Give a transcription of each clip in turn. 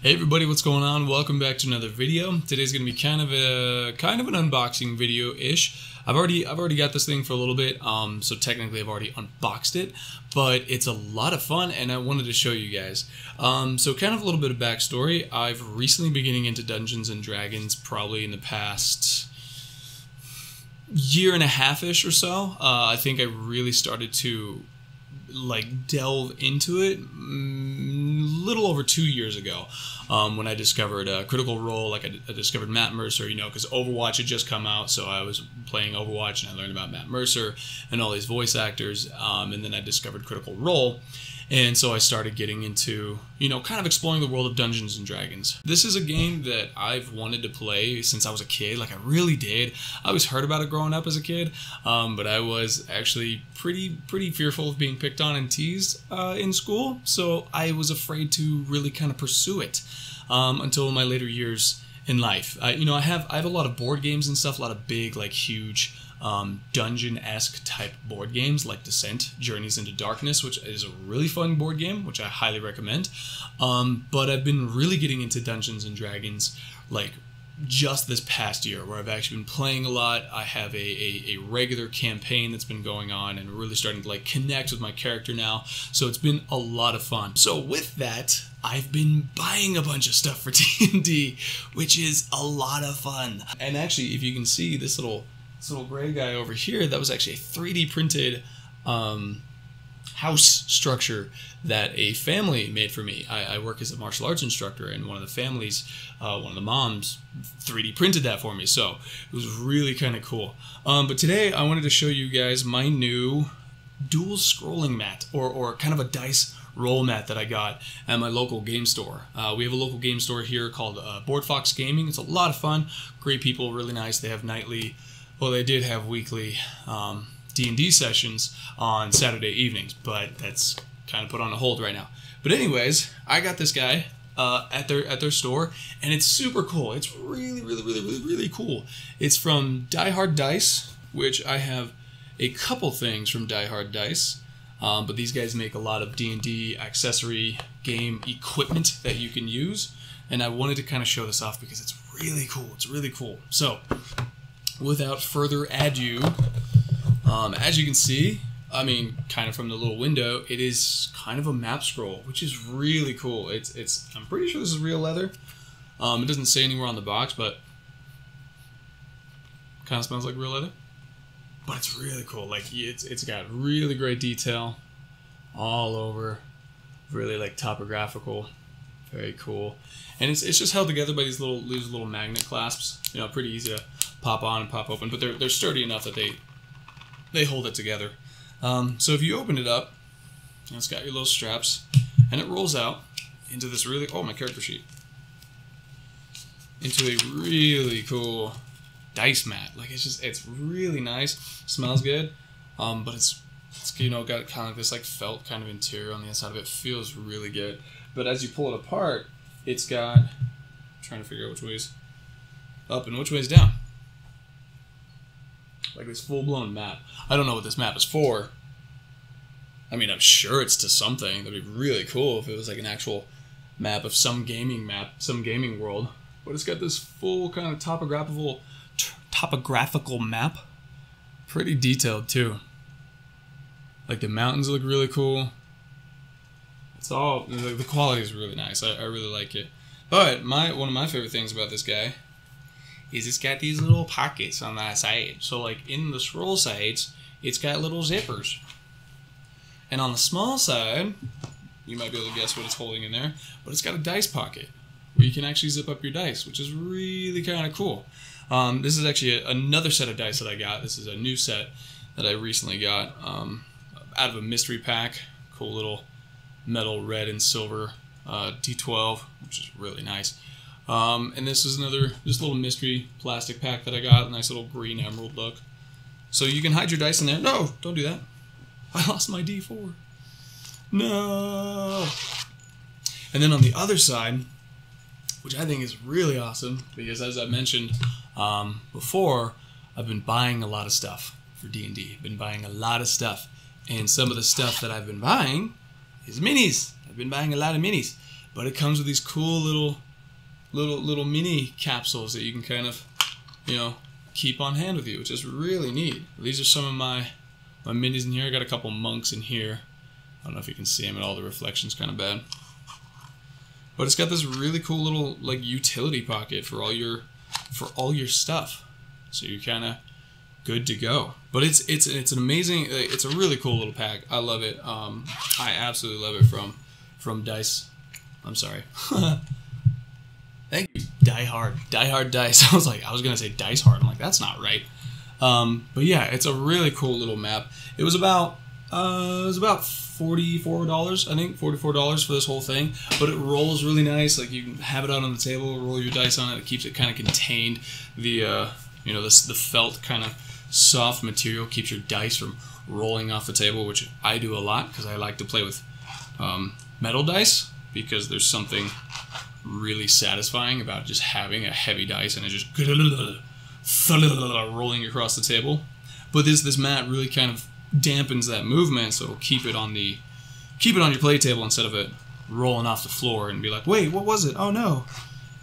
Hey everybody, what's going on? Welcome back to another video. Today's gonna be kind of an unboxing video-ish. I've already got this thing for a little bit, so technically I've already unboxed it, but it's a lot of fun and I wanted to show you guys. So kind of a little bit of backstory. I've recently been getting into Dungeons and Dragons probably in the past year and a half-ish or so. I think I really started to delve into it little over 2 years ago, when I discovered Critical Role. I discovered Matt Mercer, because Overwatch had just come out, so I was playing Overwatch and I learned about Matt Mercer and all these voice actors, and then I discovered Critical Role. And so I started getting into, kind of exploring the world of Dungeons and Dragons. This is a game that I've wanted to play since I was a kid. I really did. I always heard about it growing up as a kid, but I was actually pretty fearful of being picked on and teased in school. So I was afraid to really kind of pursue it until my later years in life. I have a lot of board games and stuff, a lot of big, huge dungeon-esque type board games like Descent, Journeys into Darkness, which is a really fun board game, which I highly recommend. But I've been really getting into Dungeons and Dragons just this past year, where I've actually been playing a lot. I have a regular campaign that's been going on and really starting to connect with my character now. So it's been a lot of fun. So with that, I've been buying a bunch of stuff for D&D, which is a lot of fun. And actually, if you can see this little gray guy over here, that was actually a 3D printed house structure that a family made for me. I work as a martial arts instructor, and one of the families, one of the moms, 3D printed that for me, so it was really kind of cool. But today I wanted to show you guys my new dual scrolling mat, or kind of a dice roll mat that I got at my local game store. We have a local game store here called Board Fox Gaming. It's a lot of fun, great people, really nice. They have nightly, well, they did have weekly D&D sessions on Saturday evenings, but that's kind of put on a hold right now. But anyways, I got this guy at their store, and it's super cool. It's really cool. It's from Die Hard Dice, which I have a couple things from Die Hard Dice, but these guys make a lot of D&D accessory game equipment that you can use, and I wanted to kind of show this off because it's really cool. It's really cool. So without further ado, as you can see, kind of from the little window, it is kind of a map scroll, which is really cool. I'm pretty sure this is real leather. It doesn't say anywhere on the box, but kind of smells like real leather. But it's really cool. It's got really great detail all over, really topographical, very cool. And it's just held together by these little magnet clasps. Pretty easy to pop on and pop open, but they're sturdy enough that they hold it together. So if you open it up, it's got your little straps, and it rolls out into this my character sheet, into a really cool dice mat. It's really nice, smells good, but it's got kind of this felt kind of interior on the inside of it. Feels really good. But as you pull it apart, it's got, I'm trying to figure out which way's up and which way's down. This full-blown map. I don't know what this map is for. I'm sure it's to something. That'd be really cool if it was an actual map of some gaming world. But it's got this full kind of topographical map. Pretty detailed too. The mountains look really cool. It's all, the quality is really nice. I really like it. But one of my favorite things about this guy is it's got these little pockets on that side. So in the scroll sides, it's got little zippers. And on the small side, you might be able to guess what it's holding in there, but it's got a dice pocket where you can actually zip up your dice, which is really kind of cool. This is actually another set of dice that I got. This is a new set that I recently got out of a mystery pack. Cool little metal red and silver D12, which is really nice. And this is this little mystery plastic pack that I got, a nice little green emerald look. So you can hide your dice in there. No, don't do that. I lost my D4. No. And then on the other side, which I think is really awesome, because as I mentioned before, I've been buying a lot of stuff for D&D. I've been buying a lot of stuff. And some of the stuff that I've been buying is minis. I've been buying a lot of minis. but it comes with these cool little mini capsules that you can kind of, you know, keep on hand with you, which is really neat. These are some of my minis in here. I got a couple monks in here. I don't know if you can see them at all. The reflection's kind of bad. But it's got this really cool little like utility pocket for all your stuff. So you're kind of good to go. But it's an amazing, it's a really cool little pack. I love it. I absolutely love it from Dice. I'm sorry. Thank you. Die Hard Dice. I was gonna say Dice Hard. I'm like, that's not right. But yeah, it's a really cool little map. It was about $44, I think, $44 for this whole thing. But it rolls really nice. Like, you can have it out on the table, roll your dice on it. It keeps it kind of contained. The you know, the felt kind of soft material keeps your dice from rolling off the table, which I do a lot because I like to play with metal dice, because there's something really satisfying about just having a heavy dice and it just rolling across the table. But this mat really kind of dampens that movement, so it'll keep it on your play table instead of it rolling off the floor and be like, wait, what was it? Oh no,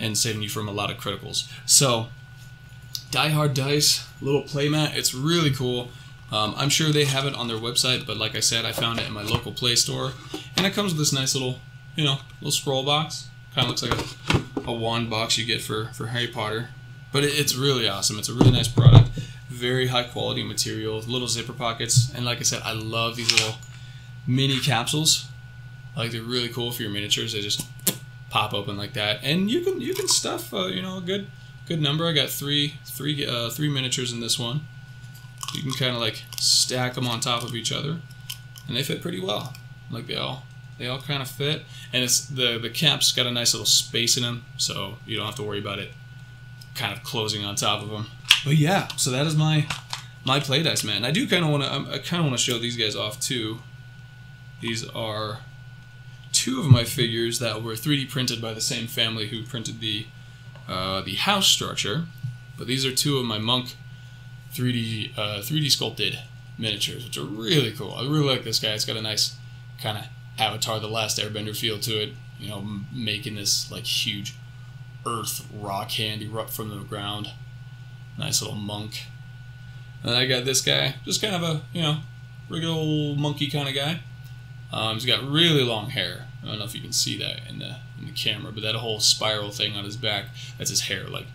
and saving you from a lot of criticals. So Die Hard Dice little play mat, it's really cool. I'm sure they have it on their website, but like I said, I found it in my local Play Store, and it comes with this nice little, you know, little scroll box. Kind of looks like a wand box you get for Harry Potter, but it's really awesome. It's a really nice product, very high quality material, little zipper pockets, and like I said, I love these little mini capsules. Like, they're really cool for your miniatures. They just pop open like that, and you can stuff you know, a good number. I got three miniatures in this one. You can kind of like stack them on top of each other, and they fit pretty well. Like, they all kind of fit, and it's the cap's got a nice little space in them, so you don't have to worry about it kind of closing on top of them. But yeah, so that is my play dice, man. I do kind of want to show these guys off too. These are two of my figures that were 3D printed by the same family who printed the house structure. But these are two of my monk 3D sculpted miniatures, which are really cool. I really like this guy. It's got a nice kind of Avatar: The Last Airbender feel to it. You know, making this like huge earth rock hand erupt from the ground. Nice little monk. And I got this guy, just kind of a, you know, regular old monkey kind of guy. He's got really long hair. I don't know if you can see that in the camera, but that whole spiral thing on his back, that's his hair, like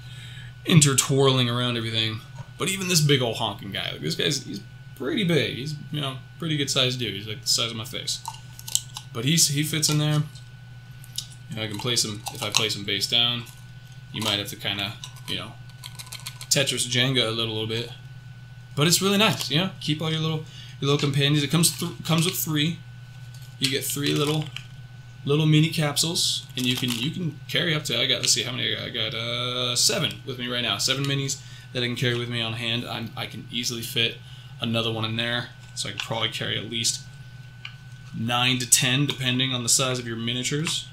intertwirling around everything. But even this big old honking guy, like this he's pretty big. He's, you know, pretty good sized dude. He's like the size of my face. But he fits in there. You know, I can place him, if I place him face down, you might have to kind of, you know, Tetris Jenga a little bit. But it's really nice, you know. Keep all your little companions. It comes with three. You get three little mini capsules, and you can carry up to, let's see how many I got. I got 7 with me right now. 7 minis that I can carry with me on hand. I can easily fit another one in there, so I can probably carry at least 9 to 10 depending on the size of your miniatures.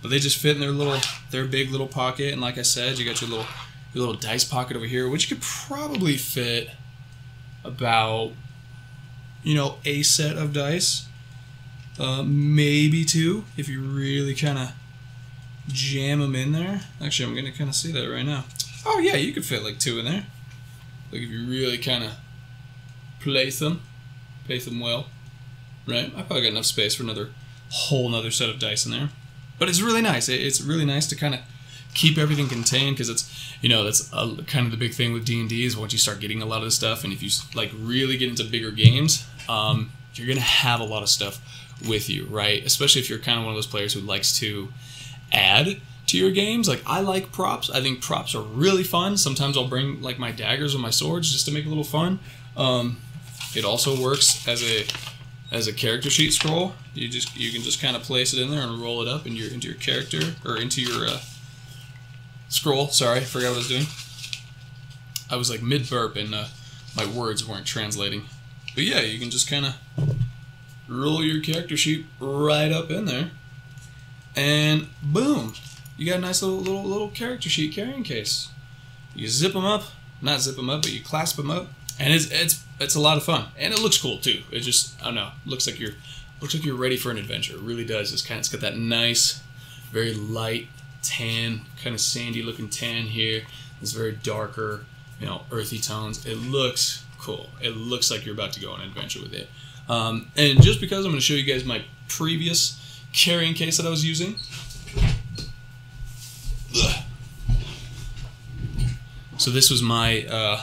But they just fit in their big little pocket, and like I said, you got your little dice pocket over here, which could probably fit about, you know, a set of dice, maybe 2 if you really kind of jam them in there. Actually, I'm gonna kind of see that right now. Oh yeah, you could fit like 2 in there. Like, if you really kind of place them well, right? I probably got enough space for another whole nother set of dice in there. But it's really nice. It's really nice to kind of keep everything contained, because it's, you know, that's kind of the big thing with D&D is once you start getting a lot of this stuff, and if you like really get into bigger games, you're gonna have a lot of stuff with you, right? Especially if you're kind of one of those players who likes to add to your games. Like, I like props. I think props are really fun. Sometimes I'll bring like my daggers or my swords just to make it a little fun. It also works as a character sheet scroll. You can just kind of place it in there and roll it up into your character, or into your scroll. Sorry, I forgot what I was doing. I was like mid-burp and my words weren't translating. But yeah, you can just kind of roll your character sheet right up in there, and boom, you got a nice little character sheet carrying case. You zip them up, not zip them up, but you clasp them up, and it's a lot of fun, and it looks cool too. It just, I don't know, looks like you're ready for an adventure. It really does. It's got that nice very light tan, kind of sandy looking tan here. This very darker, earthy tones. It looks cool. It looks like you're about to go on an adventure with it. And just because I'm going to show you guys my previous carrying case that I was using. So this was my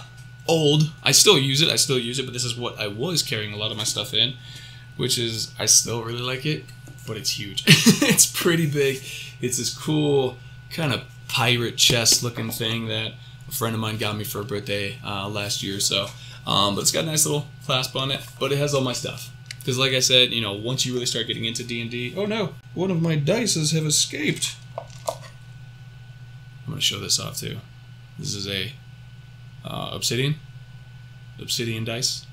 old, I still use it, but this is what I was carrying a lot of my stuff in, which is, I still really like it, but it's huge. It's pretty big. It's this cool kind of pirate chest looking thing that a friend of mine got me for a birthday last year or so. But it's got a nice little clasp on it, but it has all my stuff. Because like I said, once you really start getting into D&D, oh no, one of my dices have escaped. I'm going to show this off too. This is a obsidian dice.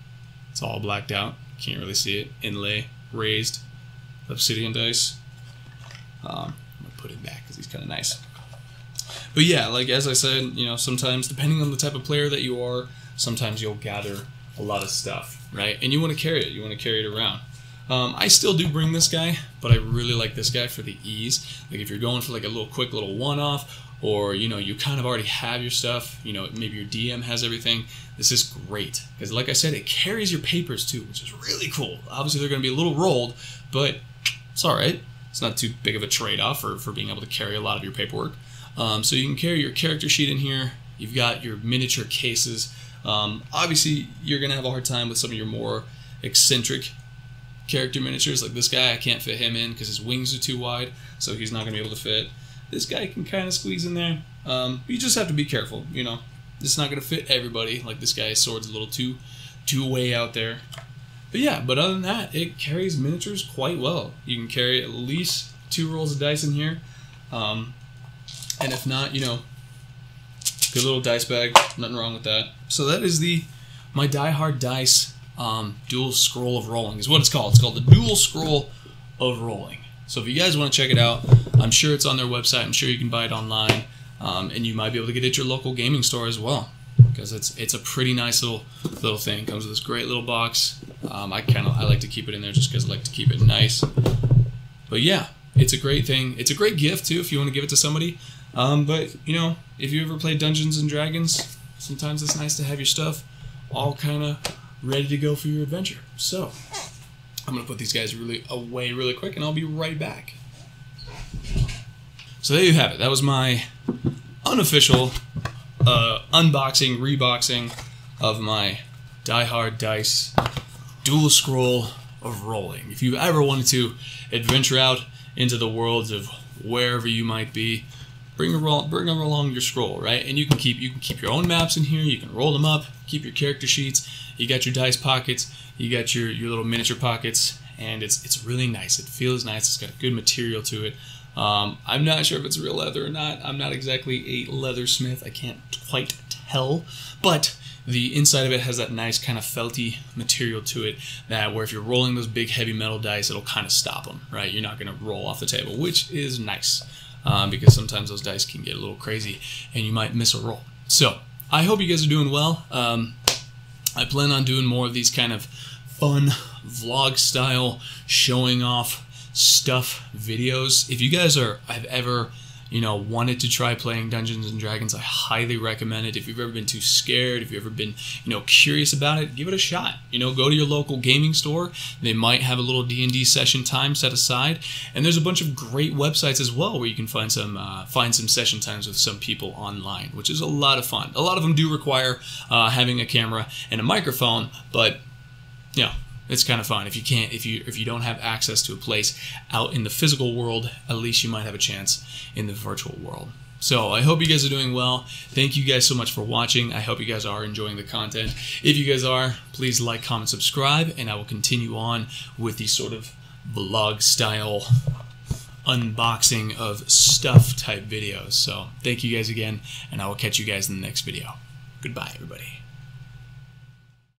It's all blacked out, can't really see it. Inlay, raised obsidian dice. I'm going to put it back because he's kind of nice. But yeah, like as I said, sometimes depending on the type of player that you are, sometimes you'll gather a lot of stuff, right? And you want to carry it. You want to carry it around. I still do bring this guy, but I really like this guy for the ease. Like if you're going for like a quick little one-off, or you kind of already have your stuff, maybe your DM has everything, this is great. Because like I said, it carries your papers too, which is really cool. Obviously they're going to be a little rolled, but it's alright. It's not too big of a trade-off for being able to carry a lot of your paperwork. So you can carry your character sheet in here. You've got your miniature cases. Obviously you're going to have a hard time with some of your more eccentric character miniatures. Like this guy, I can't fit him in because his wings are too wide, so he's not going to be able to fit. This guy can kind of squeeze in there. You just have to be careful, It's not going to fit everybody. Like this guy's sword's a little too way out there. But yeah, but other than that, it carries miniatures quite well. You can carry at least 2 rolls of dice in here. And if not, good little dice bag. Nothing wrong with that. So that is my Die Hard Dice Duel Scroll of Rolling is what it's called. It's called the Duel Scroll of Rolling. So if you guys want to check it out, I'm sure it's on their website. I'm sure you can buy it online, and you might be able to get it at your local gaming store as well, because it's a pretty nice little thing. It comes with this great little box. I like to keep it in there just because I like to keep it nice. But yeah, it's a great thing. It's a great gift too if you want to give it to somebody. But if you ever play Dungeons and Dragons, sometimes it's nice to have your stuff all kind of ready to go for your adventure. So I'm going to put these guys away really quick, and I'll be right back. So there you have it. That was my unofficial unboxing, reboxing of my Die Hard Dice Duel Scroll of Rolling. If you ever wanted to adventure out into the worlds of wherever you might be, bring along your scroll, right? And you can keep your own maps in here. You can roll them up, keep your character sheets. You got your dice pockets. You got your little miniature pockets, and it's really nice. It feels nice. It's got good material to it. I'm not sure if it's real leather or not. I'm not exactly a leathersmith. I can't quite tell, but the inside of it has that nice kind of felty material to it that where if you're rolling those big heavy metal dice, it'll kind of stop them, right? You're not going to roll off the table, which is nice. Because sometimes those dice can get a little crazy and you might miss a roll. So I hope you guys are doing well. I plan on doing more of these kind of fun vlog style showing off stuff videos. If you guys have ever wanted to try playing Dungeons and Dragons, I highly recommend it. If you've ever been too scared, if you've ever been curious about it, give it a shot. Go to your local gaming store. They might have a little D&D session time set aside, and there's a bunch of great websites as well where you can find some session times with some people online, which is a lot of fun. A lot of them do require having a camera and a microphone, but it's kind of fun. If you don't have access to a place out in the physical world, at least you might have a chance in the virtual world. So I hope you guys are doing well. Thank you guys so much for watching. I hope you guys are enjoying the content. If you guys are, please like, comment, subscribe, and I will continue on with these sort of vlog style unboxing of stuff type videos. So thank you guys again, and I will catch you guys in the next video. Goodbye, everybody.